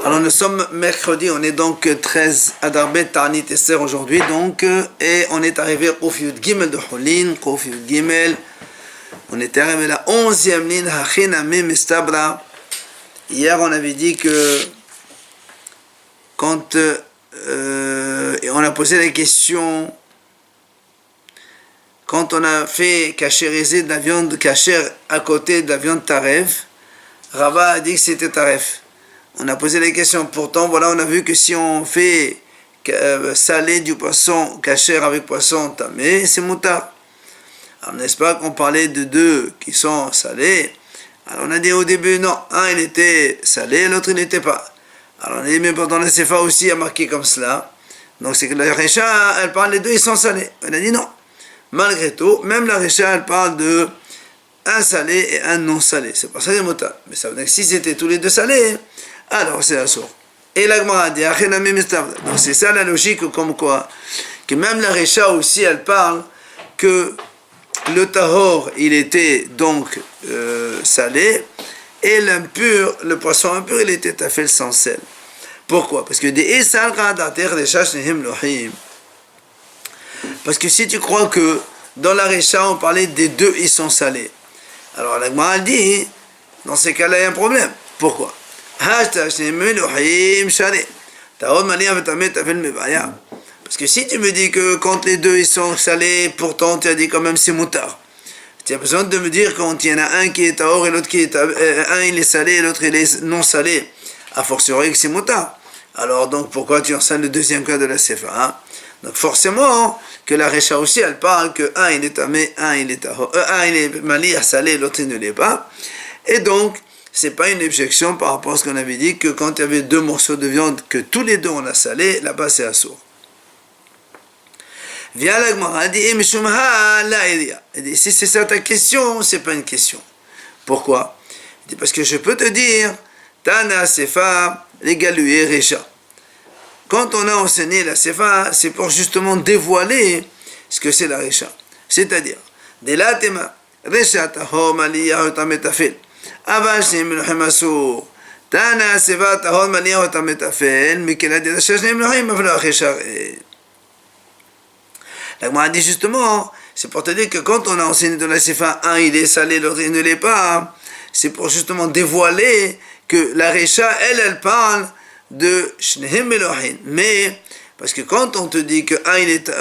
Alors nous sommes mercredi, on est donc 13 Adar Bet Ta'anit Esther aujourd'hui donc, et on est arrivé au Quf Gimel de Hulin, Quf Gimel, on est arrivé à la 11e ligne, Hachin Amim Estabra. Hier on avait dit que quand on a posé la question, quand on a fait cachériser de la viande cachère à côté de la viande taref, Rava a dit que c'était taref. On a posé la question, pourtant voilà, on a vu que si on fait saler du poisson cachère avec poisson tamé, c'est moutar. Alors n'est-ce pas qu'on parlait de deux qui sont salés? Alors on a dit au début, non, un il était salé, l'autre il n'était pas. Alors on a dit, mais dans la Sefa aussi, il y a marqué comme cela. Donc c'est que la Recha, elle parle, les deux ils sont salés. On a dit non. Malgré tout, même la Recha, elle parle de un salé et un non salé. C'est pour ça que c'est moutar. Mais ça veut dire que si c'était tous les deux salés, alors c'est assour. Et la Gemara dit, donc c'est ça la logique, comme quoi, que même la Recha aussi, elle parle que le tahor, il était donc salé, et l'impur, le poisson impur, il était tout à fait sans sel. Pourquoi? Parce que parce que si tu crois que dans la Recha, on parlait des deux, ils sont salés. Alors la Gemara dit, dans ces cas-là, il y a un problème. Pourquoi? Parce que si tu me dis que quand les deux ils sont salés, pourtant tu as dit quand même c'est moutar. Tu as besoin de me dire quand il y en a un qui est tahor et l'autre qui est un il est salé et l'autre il est non salé. A fortiori que c'est moutar. Alors donc pourquoi tu enseignes le deuxième cas de la Sefa, hein? Donc forcément que la Recha aussi elle parle que un il est tamé, un il est tahor, un il est mali à salé, l'autre il ne l'est pas. Et donc c'est pas une objection par rapport à ce qu'on avait dit que quand il y avait deux morceaux de viande que tous les deux on a salé, là-bas c'est assour. Vient la Gemara, dit si c'est ça ta question, c'est pas une question. Pourquoi? Il dit parce que je peux te dire, Tana Sefa, les Galué Recha. Quand on a enseigné la Sefa, c'est pour justement dévoiler ce que c'est la Recha. C'est-à-dire, de la tema, Recha tahom aliyah tametafel. אבל שניהם מלוכים אסור. תנא הסיבה טהור מניח אותם מטפל, מכן הדין אשר שניהם מלוכים, אבל לא אחרי שרת. La Gemara dit justement, c'est pour te dire que quand on a enseigné dans la Sefa, un il est salé, l'autre il ne l'est pas, c'est pour justement dévoiler que la Recha, elle parle de Shnehem Elohim. Mais, parce que quand on te dit que un il est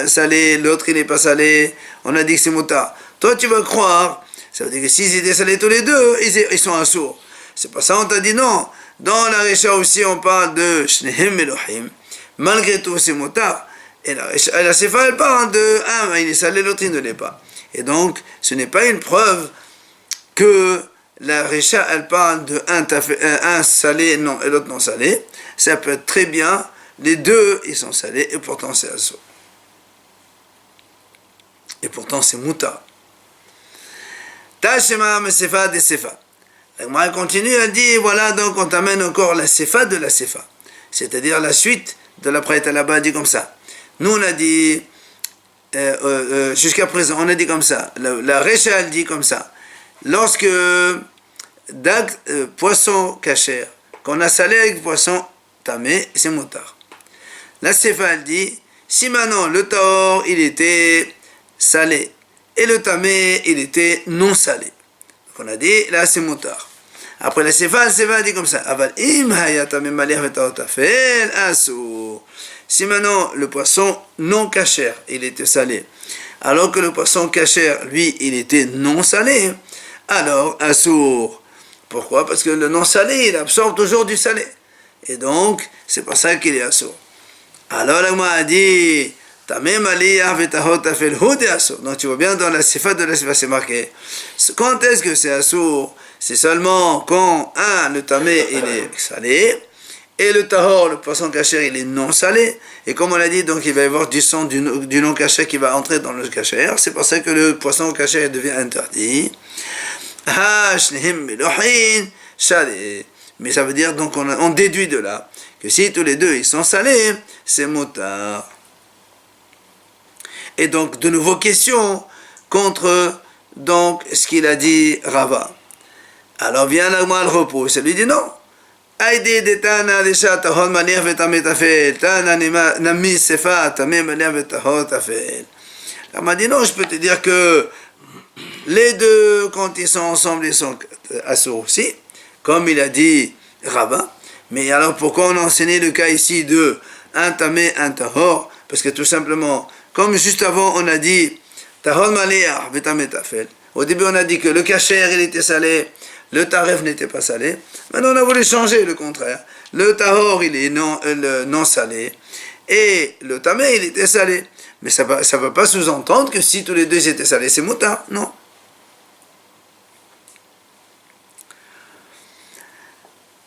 salé, l'autre il n'est pas salé, on a dit que c'est moutar. Toi tu vas croire, ça veut dire que s'ils étaient salés tous les deux, ils sont assourds. C'est pas ça, on t'a dit non. Dans la Recha aussi, on parle de Shnehem Elohim. Malgré tout, c'est moutar. Et la Sefa, elle parle de un, il est salé, l'autre, il ne l'est pas. Et donc, ce n'est pas une preuve que la Recha, elle parle de un salé non, et l'autre non salé. Ça peut être très bien, les deux, ils sont salés, et pourtant, c'est assourd. Et pourtant, c'est moutar. Tashema me Sefa de Sefa. La Gemara continue, elle dit, voilà, donc on t'amène encore la Sefa de la Sefa. C'est-à-dire la suite de la Praïta là-bas, dit comme ça. Nous, on a dit, jusqu'à présent, on a dit comme ça. La Recha, elle dit comme ça. Lorsque poisson cachère, qu'on a salé avec poisson tamé, c'est moutar. La Sefa, elle dit, si maintenant le tahor, il était salé, et le tamé, il était non salé. Donc on a dit, là c'est moutar. Après la Sefa dit comme ça. Aval im hayata memaleh vetahotafel asur. Si maintenant le poisson non cachère, il était salé, alors que le poisson cachère, lui, il était non salé, alors asur. Pourquoi? Parce que le non salé, il absorbe toujours du salé. Et donc, c'est pour ça qu'il est asur. Alors la Gemara a dit, donc tu vois bien dans la Sefa de la Sefa c'est marqué. Quand est-ce que c'est assour? C'est seulement quand le tamé il est salé et le tahor, le poisson cachère, il est non salé. Et comme on l'a dit, donc il va y avoir du sang du non cachère qui va entrer dans le cachère. C'est pour ça que le poisson cachère devient interdit. Mais ça veut dire donc on déduit de là que si tous les deux ils sont salés, c'est moutar. Et donc, de nouveau, question contre donc, ce qu'il a dit Rava. Alors vient la Gemara le repos, ça lui dit non. Aïdi de Tana de Shat Tahor Maniach Vetame Tafel, Tana Nami Sefa Tame Maniach Vetahor Tafel. Il m'a dit non, je peux te dire que les deux, quand ils sont ensemble, ils sont assourds aussi, comme il a dit Rava. Mais alors pourquoi on a enseigné le cas ici de un tamé, un tahor? Parce que tout simplement, comme juste avant on a dit tahor maléa, vétamé tafel. Au début on a dit que le kasher il était salé, le taref n'était pas salé. Maintenant on a voulu changer le contraire. Le tahor il est non salé et le tamé il était salé. Mais ça ne veut pas sous-entendre que si tous les deux étaient salés, c'est moutar, non.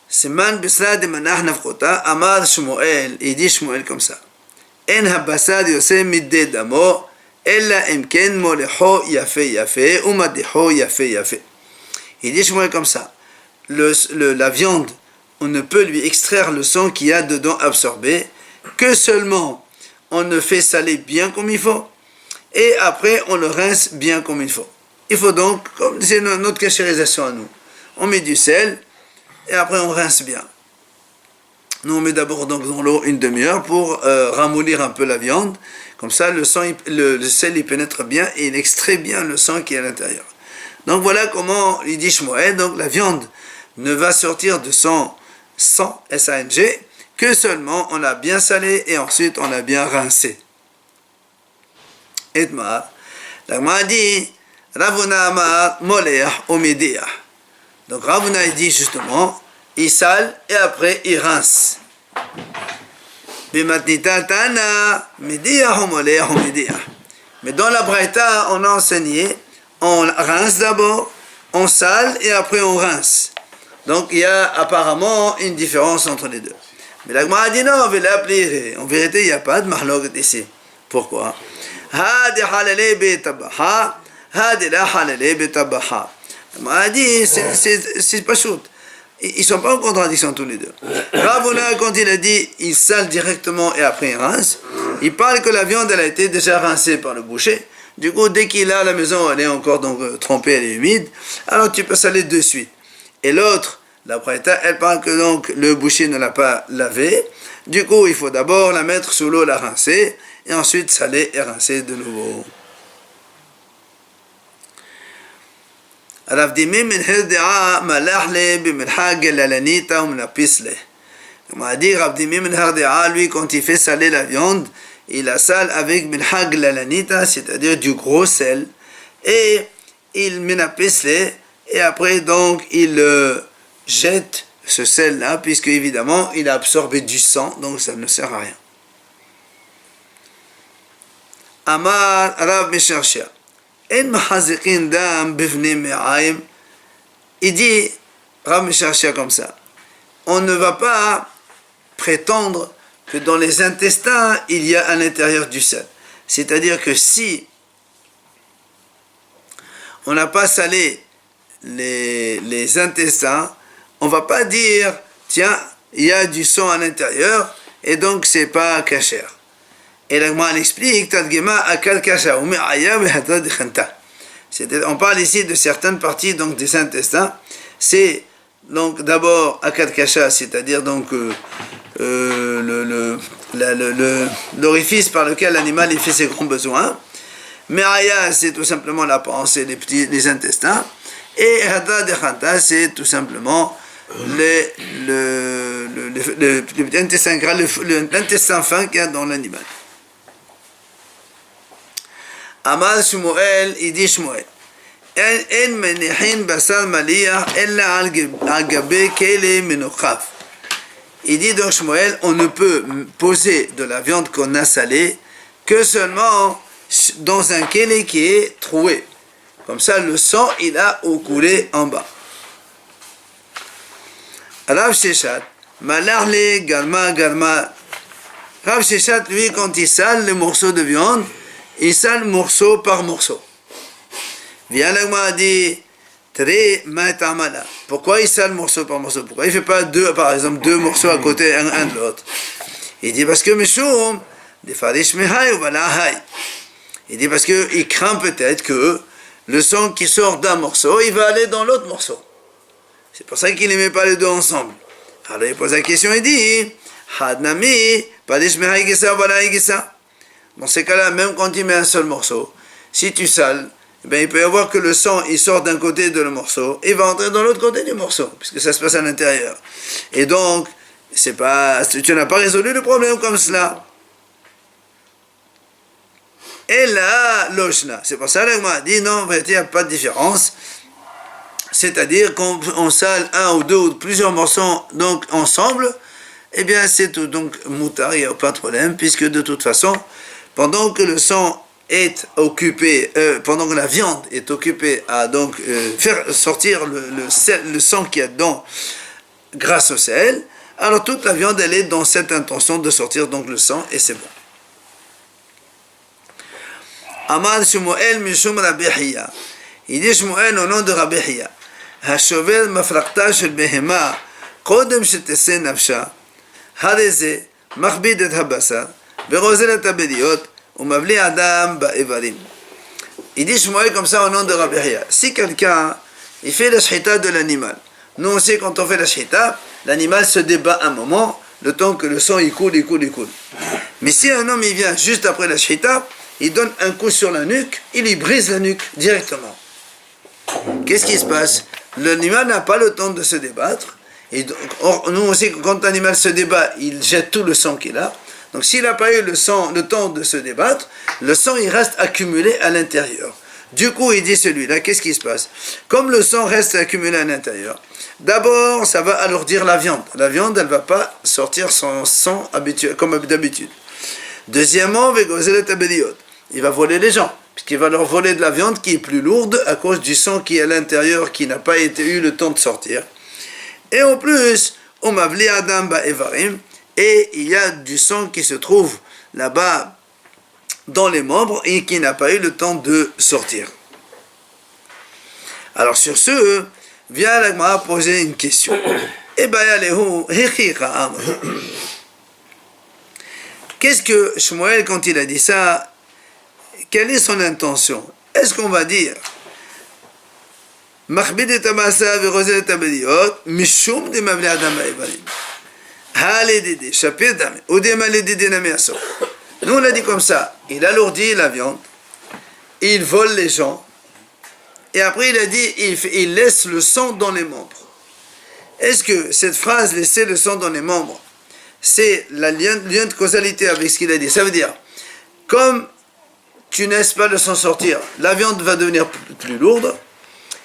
סימן בסד דמנח נפחותה, אמר שמואל, ידי שמואל כמסה. אין הבסד יוצא מידי דמו, אלא אם כן מולחו יפה יפה, ומדיחו יפה יפה. ידי שמואל comme ça. La viande, on ne peut lui extraire le sang qu'il y a dedans absorbé, que seulement on le fait saler bien comme il faut, et après on le rince bien comme il faut. Il faut donc, comme c'est notre cachérisation à nous, on met du sel, et après on rince bien. Nous on met d'abord donc dans l'eau une demi-heure pour ramollir un peu la viande. Comme ça le sel il pénètre bien et il extrait bien le sang qui est à l'intérieur. Donc voilà comment il dit Shmuel. Donc la viande ne va sortir de son sang, S-A-N-G, que seulement on l'a bien salé et ensuite on l'a bien rincé. Etmar, la Gemara dit Ravuna Amar Molech Omidiah. Donc Ravuna il dit justement, il sale et après il rince. Mais dans la Braïta, on a enseigné, on rince d'abord, on sale et après on rince. Donc il y a apparemment une différence entre les deux. Mais la Gemara dit non, on va l'appeler. En vérité, il n'y a pas de marlogue ici. Pourquoi? A dit, c'est pas chaud. Ils ne sont pas en contradiction tous les deux. Ravuna, quand il a dit, il sale directement et après il rince, il parle que la viande elle a été déjà rincée par le boucher. Du coup, dès qu'il a à la maison, elle est encore donc trempée, elle est humide, alors tu peux saler de suite. Et l'autre, la Braïta, elle parle que donc le boucher ne l'a pas lavée. Du coup, il faut d'abord la mettre sous l'eau, la rincer, et ensuite saler et rincer de nouveau. Rav Dimi min Herdea malach le b'melcha gelalanita u'menapis le. On m'a dit Rav Dimi min Herdea, lui quand il fait saler la viande, il la sale avec melcha gelalanita, c'est-à-dire du gros sel, et il menapis le, et après donc il jette ce sel-là, puisque évidemment il a absorbé du sang, donc ça ne sert à rien. Amar Rav Mesharshia. Il dit, Rav Mesharshia comme ça, on ne va pas prétendre que dans les intestins, il y a à l'intérieur du sel. C'est-à-dire que si on n'a pas salé les intestins, on ne va pas dire, tiens, il y a du sang à l'intérieur, et donc c'est pas kasher. Et la Gemara explique, on parle ici de certaines parties donc des intestins. C'est donc d'abord akad kasha, c'est-à-dire donc l'orifice par lequel l'animal il fait ses grands besoins. Me'aya, c'est tout simplement la pensée, les intestins. Et hada de khanta, c'est tout simplement l'intestin gras, l'intestin fin qu'il y a dans l'animal. Amar Shmuel, il dit Shmuel, En menihin basar maliyah ella al gabe kele menochav. Il dit donc Shmuel, on ne peut poser de la viande qu'on a salée que seulement dans un kele qui est troué. Comme ça, le sang, il a coulé en bas. Rav Sheshat, malarle garma garma. Rav Sheshat, lui, quand il sale les morceaux de viande, il sale morceau par morceau. Vient la Gemara dit, pourquoi il sale morceau par morceau? Pourquoi il ne fait pas par exemple deux morceaux à côté un de l'autre? Il dit parce que Meshum, il dit parce qu'il craint peut-être que le sang qui sort d'un morceau, il va aller dans l'autre morceau. C'est pour ça qu'il ne met pas les deux ensemble. Alors il pose la question et dit, Hadnami, Padishmeha Igisa, voilà Igisa. Dans ces cas-là, même quand il met un seul morceau, si tu sales, eh bien, il peut y avoir que le sang il sort d'un côté de le morceau et va entrer dans l'autre côté du morceau, puisque ça se passe à l'intérieur. Et donc, tu n'as pas résolu le problème comme cela. Et là, l'oshna, c'est pour ça que l'agma dit non, en vérité, il n'y a pas de différence. C'est-à-dire qu'on sale un ou deux ou plusieurs morceaux donc ensemble, eh bien c'est tout. Donc, moutar, il n'y a pas de problème, puisque de toute façon, pendant que le sang est occupé, pendant que la viande est occupée à donc faire sortir le sang qu'il y a dedans grâce au sel, alors toute la viande elle est dans cette intention de sortir donc le sang et c'est bon. Amar Shmuel Mishum Rabbi Hiya. Il dit Shmuel au nom de Rabbi Hiya. Hashovel mafrakta shel behema kodem shetese nafsha hareze machbid et habasar berozel et abediot umavli adam ba'evarim. Il dit Shmuel comme ça au nom de Rabbi Hiya. Si quelqu'un il fait la shchita de l'animal, nous on sait quand on fait la shchita, l'animal se débat un moment, le temps que le sang il coule. Mais si un homme il vient juste après la shchita, il donne un coup sur la nuque, il lui brise la nuque directement. Qu'est-ce qui se passe? L'animal n'a pas le temps de se débattre. Et donc, nous on sait que quand l'animal se débat, il jette tout le sang qu'il a. Donc s'il n'a pas eu le temps de se débattre, le sang il reste accumulé à l'intérieur. Du coup, il dit celui-là, qu'est-ce qui se passe? Comme le sang reste accumulé à l'intérieur, d'abord, ça va alourdir la viande. La viande, elle ne va pas sortir son sang comme d'habitude. Deuxièmement, il va voler les gens, puisqu'il va leur voler de la viande qui est plus lourde à cause du sang qui est à l'intérieur, qui n'a pas eu le temps de sortir. Et en plus, et il y a du sang qui se trouve là-bas dans les membres et qui n'a pas eu le temps de sortir. Alors sur ce, vient l'Agmara poser une question. Qu'est-ce que Shmuel, quand il a dit ça, quelle est son intention? Est-ce qu'on va dire Machbid et Tabasa verozel et Tabediot, Mishum de Mavli Adam Ba'ibarim. Haledede, Shapir Dame, Odem Haledede Nameaso. Nous on a dit comme ça, il alourdit la viande, il vole les gens, et après il a dit, il laisse le sang dans les membres. Est-ce que cette phrase, laisser le sang dans les membres, c'est le lien de causalité avec ce qu'il a dit? Ça veut dire, comme tu ne laisses pas le sang sortir, la viande va devenir plus lourde,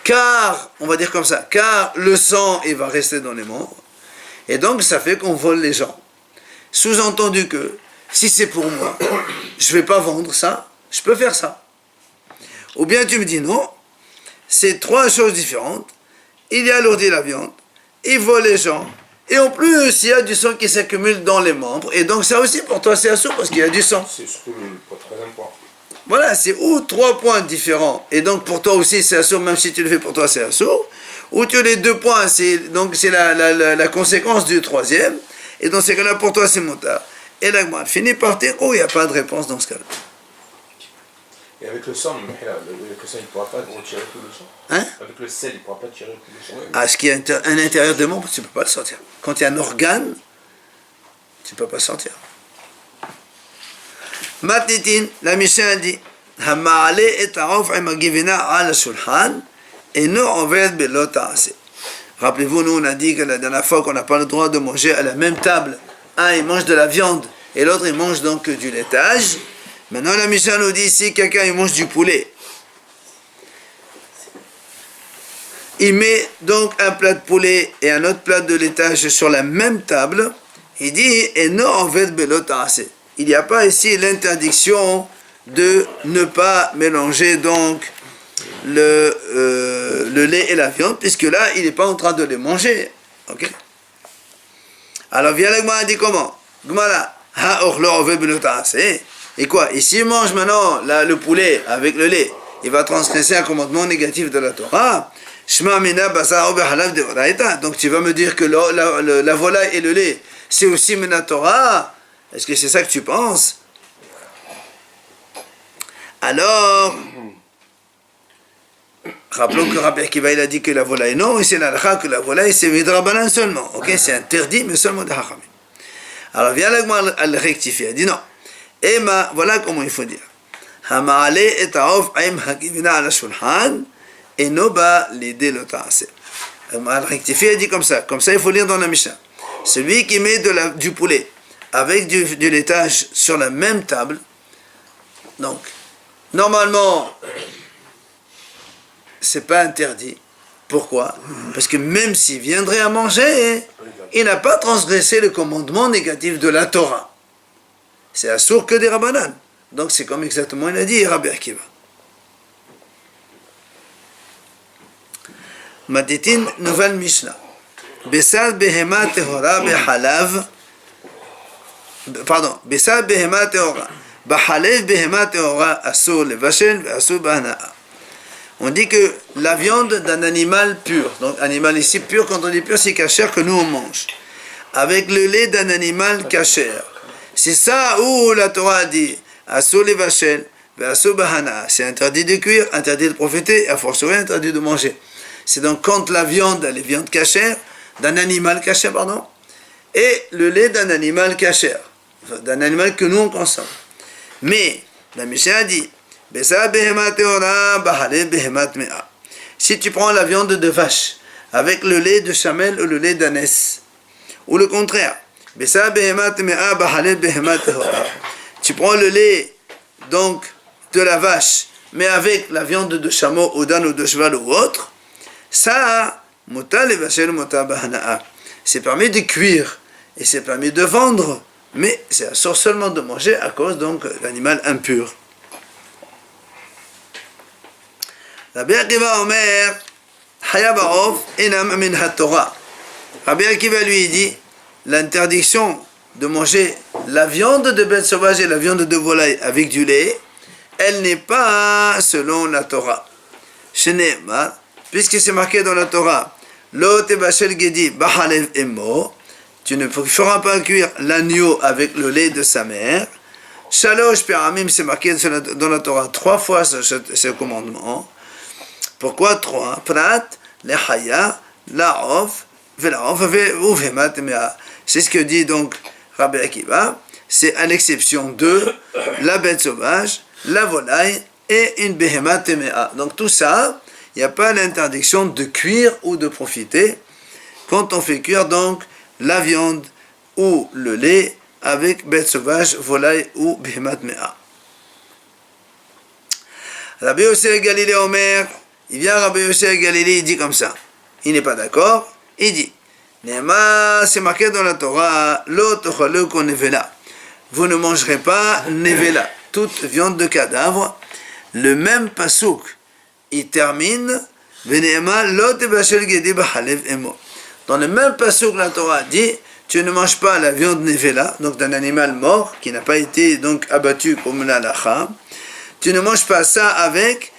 car, on va dire comme ça, car le sang il va rester dans les membres, et donc ça fait qu'on vole les gens. Sous-entendu que, si c'est pour moi, je ne vais pas vendre ça, je peux faire ça. Ou bien tu me dis non, c'est trois choses différentes, il y a alourdi la viande, il vole les gens, et en plus, il y a du sang qui s'accumule dans les membres. Et donc, ça aussi, pour toi, c'est assourd parce qu'il y a du sang. C'est surtout le troisième point. Voilà, c'est ou trois points différents. Et donc, pour toi aussi, c'est assourd, même si tu le fais pour toi, c'est assourd. Ou tu as les deux points, c'est la conséquence du troisième. Et dans ces cas-là, pour toi, c'est motard. Et là, moi, finit par dire, oh, il n'y a pas de réponse dans ce cas-là. Et avec le sang, il ne pourra pas retirer tout le sang. Hein? Avec le sel, il ne pourra pas tirer tout le sang. Ah, ce qui est à l'intérieur des membres, tu ne peux pas le sortir. Quand il y a un organe, tu ne peux pas sortir. Matnitin, la Mishnah dit, Hama'ale et ta'of imagivina ala shulhan, et no oved belo ta'ase. Rappelez-vous, nous on a dit que la dernière fois qu'on n'a pas le droit de manger à la même table. Un il mange de la viande et l'autre il mange donc du laitage. Maintenant la Mishnah nous dit si quelqu'un il mange du poulet, il met donc un plat de poulet et un autre plat de laitage sur la même table, il dit et non en fait belotase. Il n'y a pas ici l'interdiction de ne pas mélanger donc le lait et la viande, puisque là il n'est pas en train de les manger. Ok? Alors vient la Gemara dit comment? Gemara ha orlo ove belotase. Et quoi? Et s'il mange maintenant le poulet avec le lait, il va transgresser un commandement négatif de la Torah. Donc tu vas me dire que la volaille et le lait, c'est aussi Mena Torah? Est-ce que c'est ça que tu penses? Alors, Rappelons que Rabbi Akiva il a dit que la volaille non, et c'est l'halakha que la volaille c'est midrabanan seulement. Ok, c'est interdit, mais seulement de hachamim. Alors vient l'agma à le rectifier. Elle dit non. Ema, voilà comment il faut dire. Hama'ale et ha'of aim ha'kivina ala shulhan et noba l'idée le ta'aseh. Elle rectifie, elle dit comme ça il faut lire dans la Mishnah. Celui qui met du poulet avec du laitage sur la même table, donc, normalement, c'est pas interdit. Pourquoi? Parce que même s'il viendrait à manger, il n'a pas transgressé le commandement négatif de la Torah. C'est assour que des Rabbanan. Donc c'est comme exactement il a dit Rabbi Akiva. Matitin, nouvelle Mishnah. Besal behema tehora behalav. Pardon. Besal behema tehora. Bahalev behema tehora assour le vachel assour bahana'a. On dit que la viande d'un animal pur, donc animal ici pur, quand on dit pur, c'est cachère que nous on mange, avec le lait d'un animal cachère. C'est ça où la Torah a dit, assour les vachel, assour bahana, c'est interdit de cuire, interdit de profiter, à fortiori interdit de manger. C'est donc quand la viande, elle est viande cachère, d'un animal cachère, pardon, et le lait d'un animal cachère, d'un animal que nous on consomme. Mais, la Mishnah a dit, si tu prends la viande de vache avec le lait de chamel ou le lait d'ânesse, ou le contraire, tu prends le lait donc de la vache mais avec la viande de chameau ou d'âne ou de cheval ou autre, ça c'est permis de cuire et c'est permis de vendre, mais c'est assure seulement de manger à cause donc de l'animal impur. Rabbi Akiva Omer, Haya Ba'of, Enam min ha-Torah. Rabbi Akiva lui dit, l'interdiction de manger la viande de bête sauvage et la viande de volaille avec du lait, elle n'est pas selon la Torah. Shene'emar, puisque c'est marqué dans la Torah, Lo tebashel gedi b'halev emo, tu ne feras pas cuire l'agneau avec le lait de sa mère. Shalosh pe'amim, c'est marqué dans la Torah 3 fois ce commandement. Pourquoi 3? Prat, lechaya, la'of, vela'of, ve'uvhemat mea. C'est ce que dit donc Rabbi Akiva. C'est à l'exception de la bête sauvage, la volaille et une behemat mea. Donc tout ça, il n'y a pas l'interdiction de cuire ou de profiter quand on fait cuire donc la viande ou le lait avec bête sauvage, volaille ou behemat mea. Rabbi Yosef Galilée Omer, il vient Rabbi Yosef Galilée, il dit comme ça. Il n'est pas d'accord. Il dit, Nema, c'est marqué dans la Torah, Lo kon nevela. Vous ne mangerez pas nevela, toute viande de cadavre. Le même pasouk, il termine, Venema, Lo tebashel gedi b'halev emo. Dans le même pasouk, la Torah dit, tu ne manges pas la viande nevela, donc d'un animal mort, qui n'a pas été donc abattu comme la lacha. Tu ne manges pas ça avec.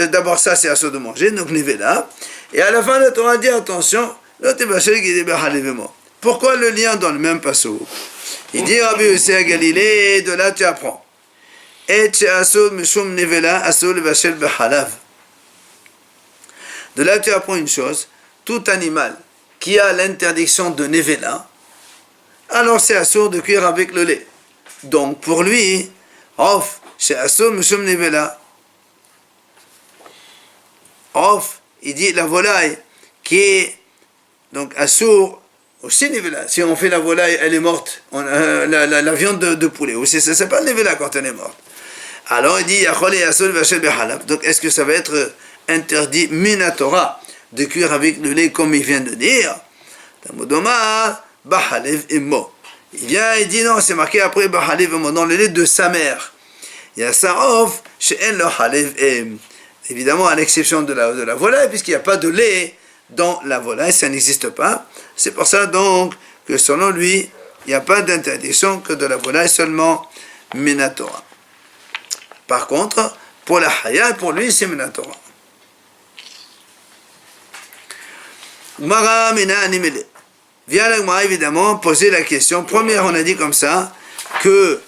D'abord ça c'est assour de manger, donc nevela. Et à la fin la Torah dit attention, pourquoi le lien dans le même pasouk? Il dit Rabbi Yosef Galilée, de là tu apprends. Et nevela assour levashel b'halav. De là tu apprends une chose, tout animal qui a l'interdiction de nevela, alors c'est assour de cuire avec le lait. Donc pour lui, off, c'est assour mishum nevela. Off, il dit la volaille qui est donc assour aussi nevela. Si on fait la volaille, elle est morte. La viande de poulet aussi, ça s'appelle nevela quand elle est morte. Alors il dit yachol et assour vachel behalab. Donc est-ce que ça va être interdit minatora de cuire avec le lait comme il vient de dire? Tamodoma bahalev emo. Il vient et dit non, c'est marqué après bahalev emo dans le lait de sa mère. Il y a ça off chez elle le halev em. Évidemment, à l'exception de la volaille, puisqu'il n'y a pas de lait dans la volaille, ça n'existe pas. C'est pour ça donc que selon lui, il n'y a pas d'interdiction que de la volaille seulement minatora. Par contre, pour la haya, pour lui, c'est minatora. Mara mina animele. Vient la Gemara évidemment poser la question. Première, on a dit comme ça que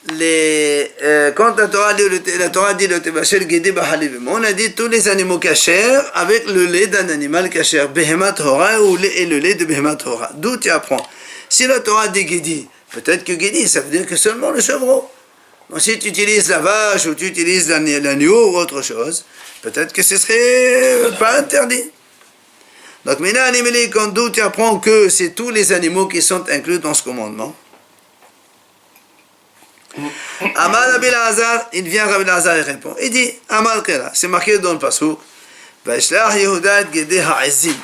quand la Torah dit le Tebachel Gedi Bahalivim, on a dit tous les animaux cachers avec le lait d'un animal cacher, Behemat Hora et le lait de Behemat Hora. D'où tu apprends? Si la Torah dit Gedi, peut-être que Gedi, ça veut dire que seulement le chevreau. Donc si tu utilises la vache ou tu utilises l'agneau ou autre chose, peut-être que ce serait pas interdit. Donc maintenant, quand d'où tu apprends que c'est tous les animaux qui sont inclus dans ce commandement. Amar Rabbi Lazar, il vient Rabbi Lazar et répond. Il dit, Amar Kera, c'est marqué dans le pasuk, Vaishlach Yehuda Gede Ha'ezim.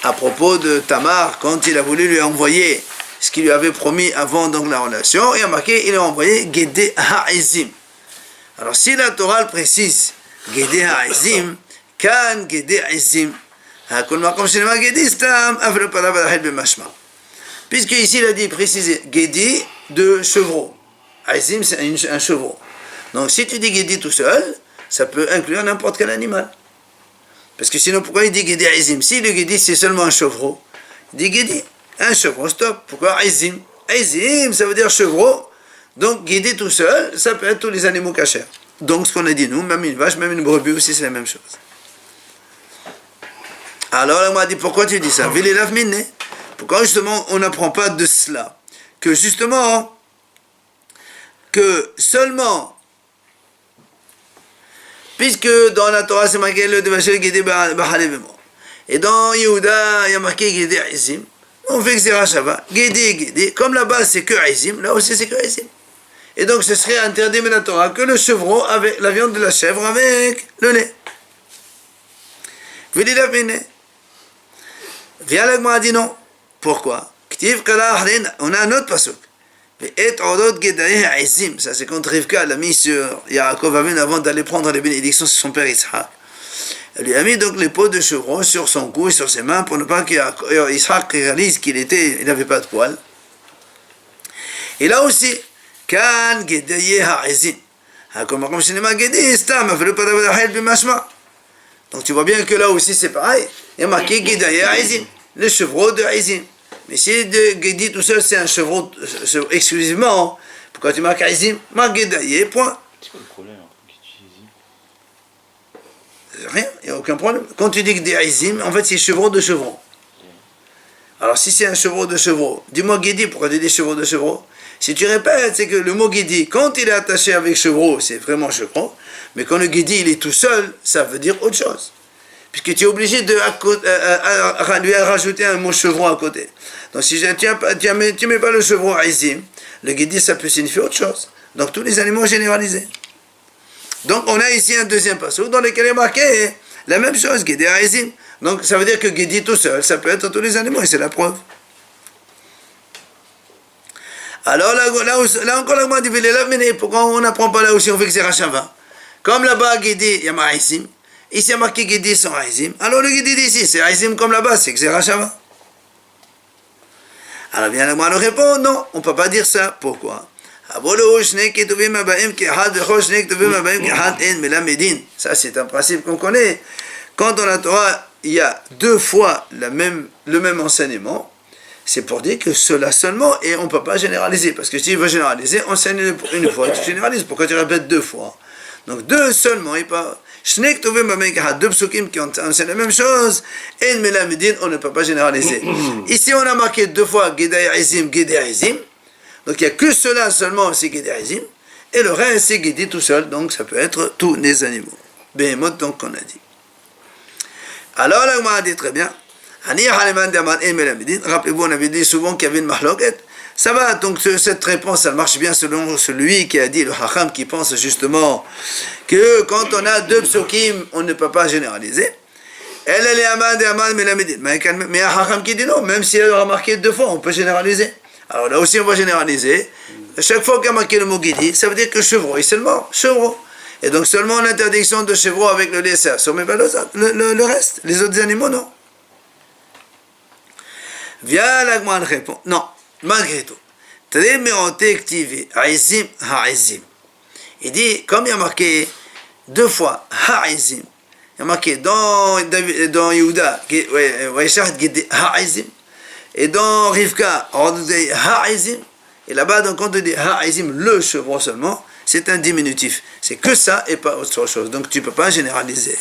À propos de Tamar, quand il a voulu lui envoyer ce qu'il lui avait promis avant donc la relation, il a marqué, il a envoyé Gede Ha'ezim. Alors si la Torah le précise, Gede Ha'ezim, Kan Gede Ha'ezim, puisque ici il a dit préciser Gedi de chevreau. Aizim c'est un chevreau. Donc si tu dis Gedi tout seul, ça peut inclure n'importe quel animal. Parce que sinon pourquoi il dit Gedi Aizim? Si le Gedi c'est seulement un chevreau, il dit Gedi, un chevreau, stop. Pourquoi Aizim? Aizim ça veut dire chevreau. Donc Gedi tout seul, ça peut être tous les animaux cachers. Donc ce qu'on a dit nous, même une vache, même une brebis aussi c'est la même chose. Alors elle m'a dit pourquoi tu dis ça? Pourquoi justement on n'apprend pas de cela? Que justement, que seulement, puisque dans la Torah c'est marqué le Devachel Gede Bahalevim, et dans Yehuda il y a marqué Gede Aizim, on fait que c'est Rachava, Gede, comme là-bas c'est que Aizim, là aussi c'est que Aizim. Et donc ce serait interdit de la Torah que le chevreau avec la viande de la chèvre avec le lait. Viens l'Agma dit non. Pourquoi? On a un autre pasuk. Ça c'est quand Rivka l'a mis sur Yaakov Avinu avant d'aller prendre les bénédictions sur son père Yitzhak. Elle lui a mis donc les peaux de chevreau sur son cou et sur ses mains pour ne pas qu'Yitzhak réalise qu'il n'avait pas de poils. Et là aussi, Kan Gedaye Ha'ezim. Donc tu vois bien que là aussi c'est pareil. Il y a marqué Gedaye Ha'ezim, le chevreau de Ha'ezim. Mais si Gedi tout seul c'est un chevreau exclusivement, pourquoi tu marques Ha'ezim? Marque Gedaye, point. C'est quoi le problème entre Ha'ezim? Rien, il n'y a aucun problème. Quand tu dis que des Ha'ezim, en fait c'est chevreau de chevreau. Alors si c'est un chevreau de chevreau, dis-moi Gedi, pourquoi tu dis chevreau de chevreau? Si tu répètes, c'est que le mot Gedi, quand il est attaché avec chevreau, c'est vraiment chevreau, mais quand le Gedi il est tout seul, ça veut dire autre chose. Puisque tu es obligé de lui rajouter un mot chevreau à côté. Donc si tu mets pas le chevreau Ha'ezim, le Gedi ça peut signifier autre chose. Donc tous les animaux généralisés. Donc on a ici un deuxième passage dans lequel il est marqué la même chose, Gedi Ha'ezim. Donc ça veut dire que Gedi tout seul, ça peut être tous les animaux, et c'est la preuve. Alors là encore, la dit pourquoi on n'apprend pas là aussi, on fait que c'est Rachava? Comme là-bas, Gedi, il y a Ha'ezim. Ici, il y a marqué Gedi sans Ha'ezim. Alors le Gedi d'ici, c'est Ha'ezim comme là-bas, c'est que c'est Rachava. Alors bien, la répond, non, on ne peut pas dire ça. Pourquoi? Ça, c'est un principe qu'on connaît. Quand dans la Torah, il y a deux fois le même enseignement, c'est pour dire que cela seulement, et on ne peut pas généraliser. Parce que si tu veux généraliser, enseigne une fois, tu généralises. Pourquoi tu répètes deux fois? Donc deux seulement, et pas... Deux psukim qui enseignent la même chose, et on ne peut pas généraliser. Ici, on a marqué deux fois Gedei Ha'ezim, Gedei Ha'ezim. Donc il n'y a que cela seulement, c'est Gedei Ha'ezim. Et le reste, c'est Gedi tout seul. Donc ça peut être tous les animaux. Behemoth, donc on a dit. Alors là, on a dit très bien. Rappelez-vous, on avait dit souvent qu'il y avait une mahloket. Ça va, donc cette réponse, elle marche bien selon celui qui a dit, le Hacham, qui pense justement que quand on a deux psukim, on ne peut pas généraliser. Elle est Amad et Amad Melamedin. Mais il y a un Hacham qui dit non, même si elle aura marqué deux fois, on peut généraliser. Alors là aussi, on va généraliser. Chaque fois qu'il y a marqué le mot Gedi, ça veut dire que chevreau, et seulement chevreau. Et donc seulement l'interdiction de chevreau avec le lait, ça mais pas le reste. Les autres animaux, non. Viens, l'Agman répond, non. Malgré tout, très méronté activé, Ha'ezim, Ha'ezim. Il dit, comme il y a marqué deux fois Ha'ezim, il y a marqué dans Yehuda, Ha'ezim, et dans Rivka, Ha'ezim, Et là-bas, donc, quand on dit ha'izim, le chevreau seulement, c'est un diminutif. C'est que ça et pas autre chose. Donc, tu ne peux pas généraliser.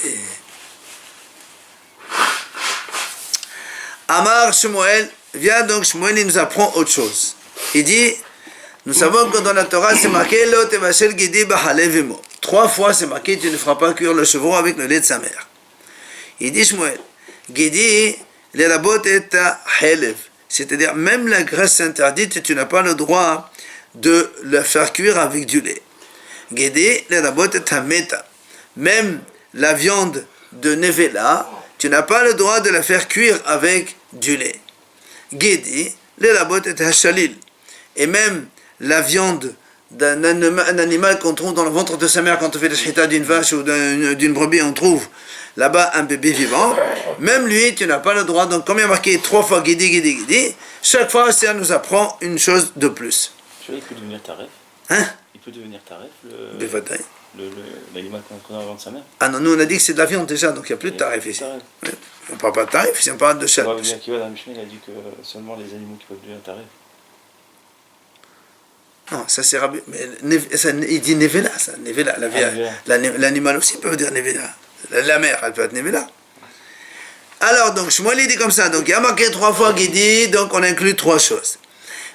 Amar Shmuel, vient donc Shmuel, il nous apprend autre chose. Il dit, nous savons que dans la Torah, c'est marqué, Lo tevashel gedi b'halev imo. 3 fois, c'est marqué, tu ne feras pas cuire le chevreau avec le lait de sa mère. Il dit Shmuel, Gedi, les rabot et halev. C'est-à-dire, même la graisse interdite, tu n'as pas le droit de la faire cuire avec du lait. Gedi, les rabot et meta. Même la viande de nevela, tu n'as pas le droit de la faire cuire avec du lait. Gedi, les rabot et hashalil. Et même la viande d'un animal qu'on trouve dans le ventre de sa mère quand on fait la shita d'une vache ou d'une brebis, on trouve là-bas un bébé vivant, même lui, tu n'as pas le droit. Donc, comme il y a marqué 3 fois Gedi, Gedi, Gedi, chaque fois, ça nous apprend une chose de plus. Il peut devenir taref. Hein? Il peut devenir taref, l'animal qu'on a dans le ventre de sa mère. Ah non, nous on a dit que c'est de la viande déjà, donc il n'y a plus de tarif ici. Ouais. On ne parle pas de tarif, ici on parle de chat. On va dire qu'il va dans la Mishnah, il a dit que seulement les animaux qui peuvent devenir taref. Non, ça c'est Rabbi. Mais ça, il dit Nevela, ça. Nevela. L'animal aussi peut dire Nevela. La mère, elle peut être Nevela. Alors, donc, Shmuel il dit comme ça. Donc, il y a marqué 3 fois Gedi, donc on inclut 3 choses.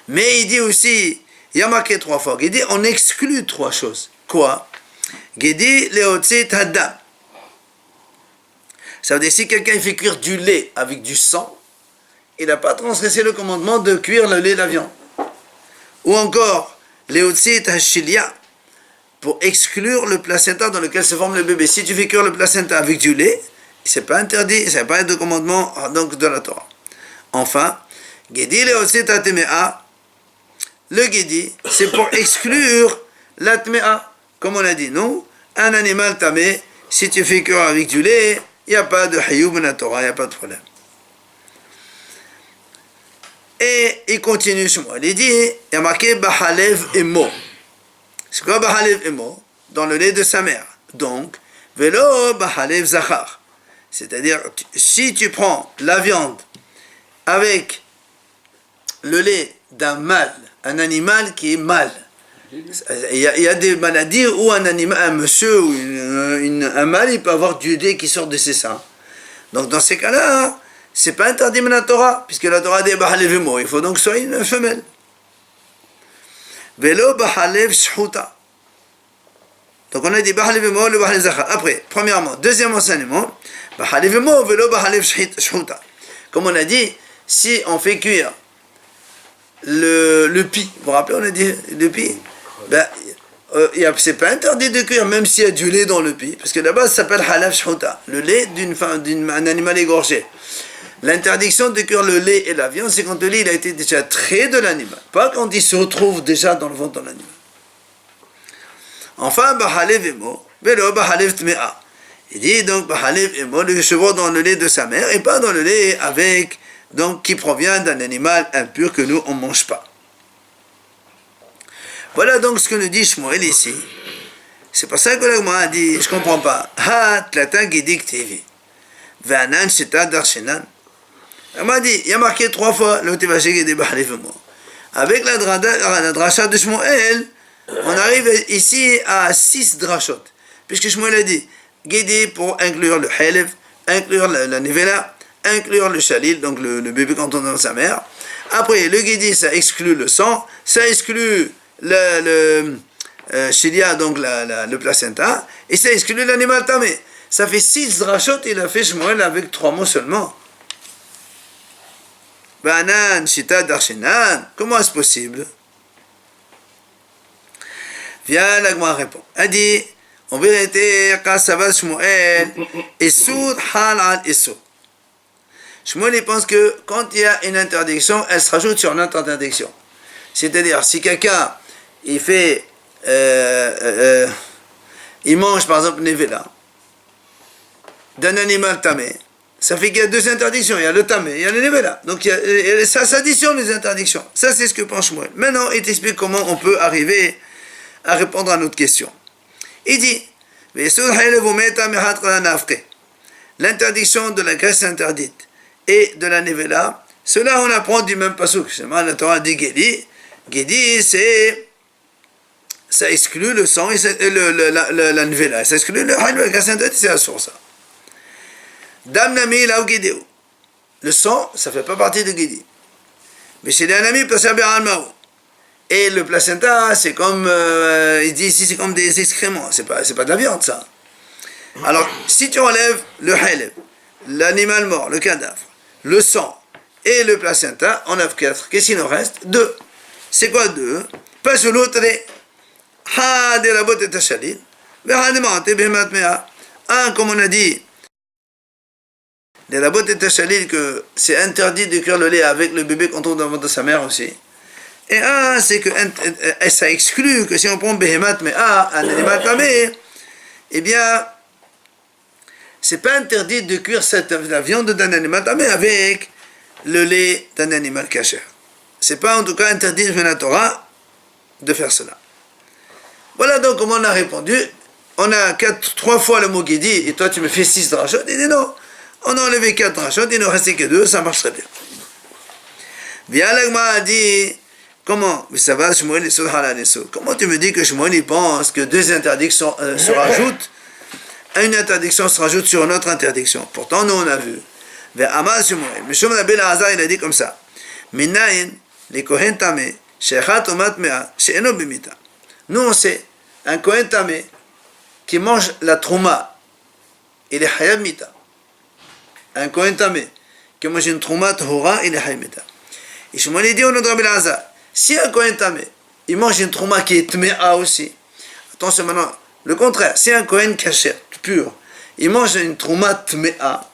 Mais il dit aussi, il y a marqué 3 fois Gedi, on exclut 3 choses. Quoi? Gedi, Leotzi, Haddam. Ça veut dire, si quelqu'un fait cuire du lait avec du sang, il n'a pas transgressé le commandement de cuire le lait de la viande. Ou encore, Leotzi Hashilia, pour exclure le placenta dans lequel se forme le bébé. Si tu fais cuire le placenta avec du lait, c'est pas interdit, ça n'est pas de commandement donc, de la Torah. Enfin, Gedi Leotzi Tatemea, le Gedi, c'est pour exclure la Tmea. Comme on a dit, non, un animal tamé, si tu fais cuire avec du lait, il n'y a pas de Hayoub dans la Torah, il n'y a pas de problème. Et il continue sur moi. Il dit, il y a marqué Bahalev Emo. C'est quoi Bahalev Emo? Dans le lait de sa mère. Donc, Velo Bahalev Zachar. C'est-à-dire, si tu prends la viande avec le lait d'un mâle, un animal qui est mâle, il y a des maladies où un animal, un monsieur ou un mâle, il peut avoir du lait qui sort de ses seins. Donc, dans ces cas-là, c'est pas interdit dans la Torah, puisque la Torah dit Bahalev Emo. Il faut donc que ce soit une femelle. Velo Bahalev Shhuta. Donc on a dit Bahalev Emo, le Bahalev Zachar. Après, premièrement, deuxième enseignement, Bahalev Emo, Velo Bahalev Shhuta. Comme on a dit, si on fait cuire le pis, vous vous rappelez, on a dit le pis, ben, c'est pas interdit de cuire, même s'il y a du lait dans le pis, parce que là-bas ça s'appelle Halav Shhuta, le lait d'un animal égorgé. L'interdiction de cuire le lait et la viande, c'est quand le lait il a été déjà trait de l'animal, pas quand il se retrouve déjà dans le ventre de l'animal. Enfin, Bahalev Emo, Velo Bahalev Tmea. Il dit donc Bahalev Emo, le chevreau dans le lait de sa mère, et pas dans le lait avec, donc, qui provient d'un animal impur que nous, on ne mange pas. Voilà donc ce que nous dit Shmuel ici. C'est pour ça que l'Agma a dit, je ne comprends pas. Ha, tlata gidik TV. Vanan shita darshenan. Il m'a dit, il y a marqué 3 fois le Tevashé de Bahalev Emo. Avec la dracha de Shmuel, on arrive ici à 6 drachot. Puisque Shmuel a dit, Gedi pour inclure le Halev, inclure la Nevela, inclure le Shalil, donc le bébé quand on est dans sa mère. Après, le Gedi, ça exclut le sang, ça exclut le Shilia, donc le placenta, et ça exclut l'animal tamé. Ça fait 6 drachot, il a fait Shmuel avec 3 mots seulement. Banan, Shita, Darshenan, comment est-ce possible? Viens, l'Agma répond. Elle dit, en vérité, quand ça va Shmuel, Issoud hal al Issoud. Shmuel, il pense que quand il y a une interdiction, elle se rajoute sur notre interdiction. C'est-à-dire, si quelqu'un, il fait, il mange par exemple Nevela, d'un animal tamé, ça fait qu'il y a 2 interdictions, il y a le tamé, il y a le Nevela. Donc ça s'additionne les interdictions. Ça, c'est ce que pense Shmuel. Maintenant, il t'explique comment on peut arriver à répondre à notre question. Il dit, l'interdiction de la graisse interdite et de la nevela, cela on apprend du même pasuk. La Torah dit Gedi, Guédi, ça exclut le sang et la nvela. Ça exclut le halal, la sainteté, c'est la source. Dam nami là ou guédi. Le sang, ça fait pas partie de guédi. Mais chez les amis, et le placenta, c'est comme, il dit ici, c'est comme des excréments. C'est pas de la viande, ça. Alors, si tu enlèves le halal, l'animal mort, le cadavre, le sang et le placenta, on a 4. Qu'est-ce qu'il nous reste? 2. C'est quoi 2? Pas sur l'autre, un, comme on a dit, les rabot et tachalil, que c'est interdit de cuire le lait avec le bébé quand on est dans le ventre de sa mère aussi. Et un, c'est que ça exclut que si on prend behemat mais un animal tamé, eh bien, c'est pas interdit de cuire la viande d'un animal tamé avec le lait d'un animal kasher. C'est pas en tout cas interdit de la Torah de faire cela. Voilà donc comment on a répondu. On a 3 fois le mot guidi, et toi tu me fais 6 drachot. Il dit non, on a enlevé 4 drachot, il ne restait que 2, ça marche très bien. Vialagma a dit, comment Comment tu me dis que Shmuel il pense que 2 interdictions se rajoutent, une interdiction se rajoute sur une autre interdiction. Pourtant nous on a vu. Amal Shmuel, mais Shmuel ben Hazar il a dit comme ça. Minayin, les kohen tamé, shechat omat mea, she'eno bimita. Nous on sait, un kohen tamé qui mange la trouma, il est hayab mita. Un kohen tamé qui mange une trouma tahora, il est hayab mita. Et Shmuel dit au nom de Rabbi Hazar, si un kohen tamé, il mange une trouma qui est tmea aussi, attention maintenant, le contraire, si un kohen kasher, pur, il mange une trouma tmea,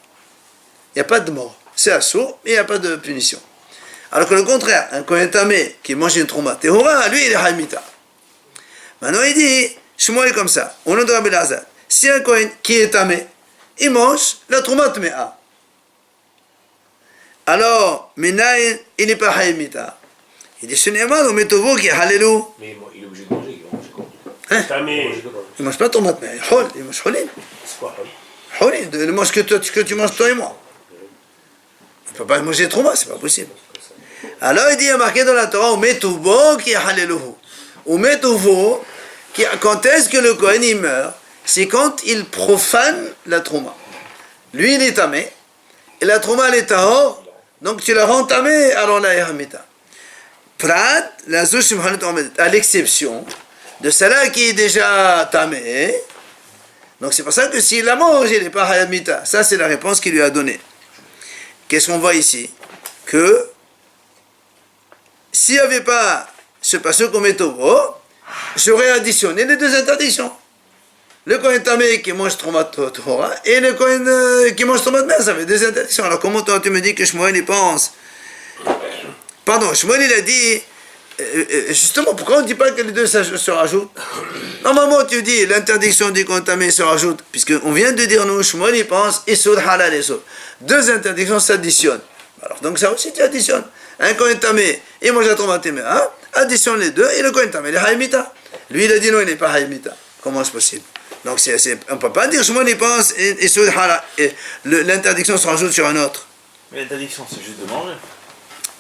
il n'y a pas de mort. C'est assourd, mais il n'y a pas de punition. Alors que le contraire, un kohen tamé qui mange une trouma tahora, lui il est hayab mita. Maintenant il dit, Shmuel comme ça, au nom de Rabbi Hazar, si un kohen qui est tamé, il mange la trouma tmea. Alors, Minaïn, il n'est pas hayab mita. Il dit, ce n'est pas au métovo qui est halelu. Mais il est obligé de manger, il va manger quoi? Il ne mange pas tomate, mais il mange cholin. C'est quoi? Cholin, il ne mange que tu manges toi et moi. Il ne peut pas manger trop mal, c'est pas possible. Alors il dit, il y a marqué dans la Torah, au métovo qui est halelu. Au métovo, quand est-ce que le Kohen il meurt? C'est quand il profane la trouma. Lui il est tamé, et la trouma elle est tahor, donc tu la rends tamé, alors la yahamita. Prat, la zouchim à l'exception de celle-là qui est déjà tamé. Donc c'est pour ça que s'il la mange, il n'est pas hayamita. Ça c'est la réponse qu'il lui a donnée. Qu'est-ce qu'on voit ici? Que s'il n'y avait pas ce passage comme Metovo, j'aurais additionné les 2 interdictions. Le Kohen tamé qui mange tomate Torah et le Kohen qui mange tomate mer, ça fait 2 interdictions. Alors comment toi tu me dis que Shmuel y pense? Pardon, Shmuel il a dit, justement, pourquoi on ne dit pas que les 2 se rajoutent? Normalement, tu dis, l'interdiction du Kohen tamé se rajoute, puisqu'on vient de dire, nous, Shmuel il pense, Issoud, halal, Issoud. 2 interdictions s'additionnent. Alors, donc ça aussi, tu additionnes. Un Kohen tamé, il mange la tomate mer, additionne les 2, et le Kohen tamé, il est hayamita. Lui, il a dit non, il n'est pas hayamita. Comment c'est possible? Donc, on ne peut pas dire, Shmuel il pense, Issoud, halal, et l'interdiction se rajoute sur un autre. Mais l'interdiction, c'est juste de manger.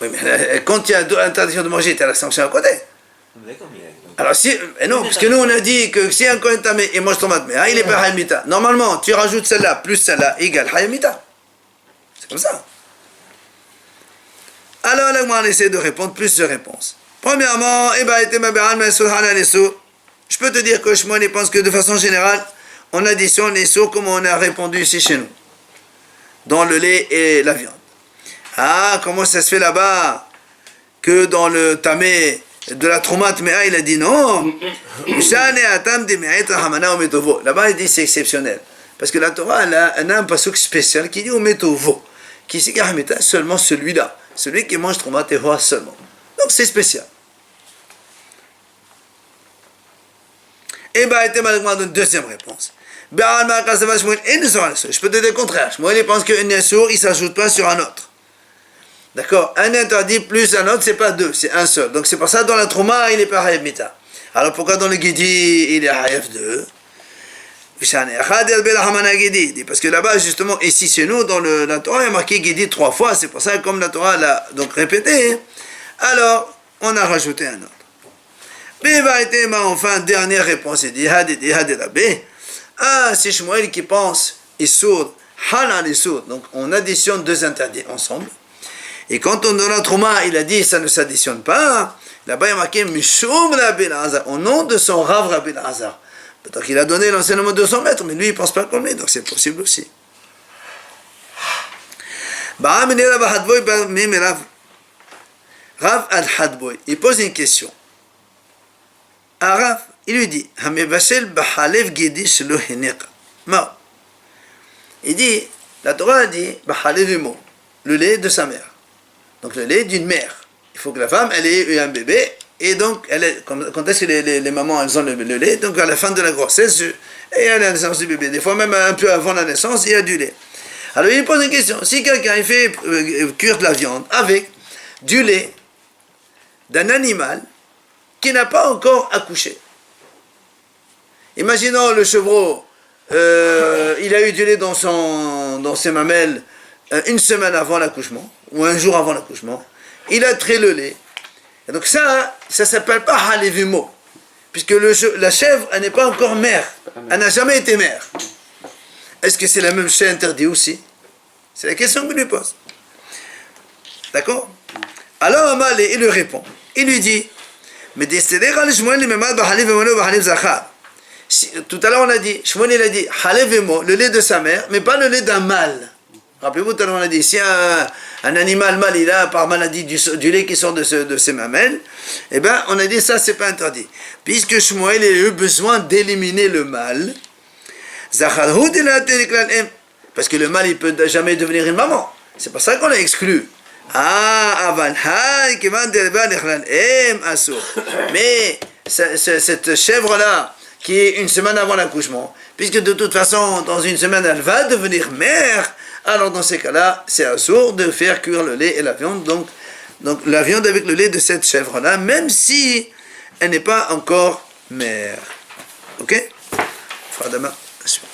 Oui, mais quand il y a 2 interdictions de manger, tu as la sanction à côté. D'accord, mais... Alors si... non, parce que nous on a dit que si un Kohen tamé il mange tomate, mais il n'est pas hayamita. Normalement, tu rajoutes celle-là plus celle-là égale hayamita. C'est comme ça. Alors là, on essaie de répondre plus de réponses. Premièrement, je peux te dire que Shmuel pense que de façon générale, on additionne les sauts comme on a répondu ici chez nous. Dans le lait et la viande. Ah, comment ça se fait là-bas que dans le tamé de la troumate mea, il a dit non. Là-bas, il dit c'est exceptionnel. Parce que la Torah, elle a un pasuk spécial qui dit au metovo, qui c'est seulement celui-là, celui qui mange troumate et seulement. Donc c'est spécial. Et bien, il était une deuxième réponse. Je peux te dire le contraire. Moi, il pense qu'un yasour, il ne s'ajoute pas sur un autre. D'accord? Un interdit plus un autre, c'est pas 2, c'est un seul. Donc c'est pour ça dans la trouma, il n'est pas hayab mita. Alors pourquoi dans le guidi, il est hayab 2? Parce que là-bas, justement, ici chez nous, dans la Torah, il y a marqué guidi 3 fois. C'est pour ça que comme la Torah l'a donc répété, alors on a rajouté un autre. Enfin, dernière réponse, il dit, ah, c'est Shmuel qui pense, Issour, Halal Issour. Donc, on additionne deux interdits ensemble. Et quand on donne la Trouma, il a dit, ça ne s'additionne pas. Là-bas, il y a marqué, Mishum Rabbi Elazar, au nom de son Rav Rabbi Elazar. Donc, il a donné l'enseignement de 200 mètres, mais lui, il ne pense pas comme lui, donc c'est possible aussi. Rav al-Hadboy, il pose une question. À Rav, il lui dit, il dit, la Torah a dit, le lait de sa mère. Donc le lait d'une mère. Il faut que la femme, elle ait eu un bébé, et donc, quand est-ce que les mamans, elles ont le lait? Donc à la fin de la grossesse, et à la naissance du bébé. Des fois même un peu avant la naissance, il y a du lait. Alors il pose une question. Si quelqu'un fait cuire de la viande avec du lait d'un animal qui n'a pas encore accouché. Imaginons le chevreau, il a eu du lait dans ses mamelles une semaine avant l'accouchement, ou un jour avant l'accouchement. Il a trait le lait. Et donc ça ne s'appelle pas halevimo, puisque la chèvre, elle n'est pas encore mère. Elle n'a jamais été mère. Est-ce que c'est la même chose interdit aussi? C'est la question qu'il lui pose. D'accord? Alors Amalé, il lui répond. Il lui dit, mais tout à l'heure on a dit, Shmuel il a dit, halevemo, le lait de sa mère, mais pas le lait d'un mâle. Rappelez-vous, tout à l'heure on a dit, si un animal mâle, il a par maladie du lait qui sort de ses mamelles, eh bien on a dit ça, c'est pas interdit. Puisque Shmuel a eu besoin d'éliminer le mâle, parce que le mâle, il peut jamais devenir une maman. C'est pour ça qu'on l'a exclu. Mais cette chèvre-là, qui est une semaine avant l'accouchement, puisque de toute façon, dans une semaine, elle va devenir mère, alors dans ces cas-là, c'est assourd de faire cuire le lait et la viande, donc la viande avec le lait de cette chèvre-là, même si elle n'est pas encore mère. Ok? Frère Dama, la suite.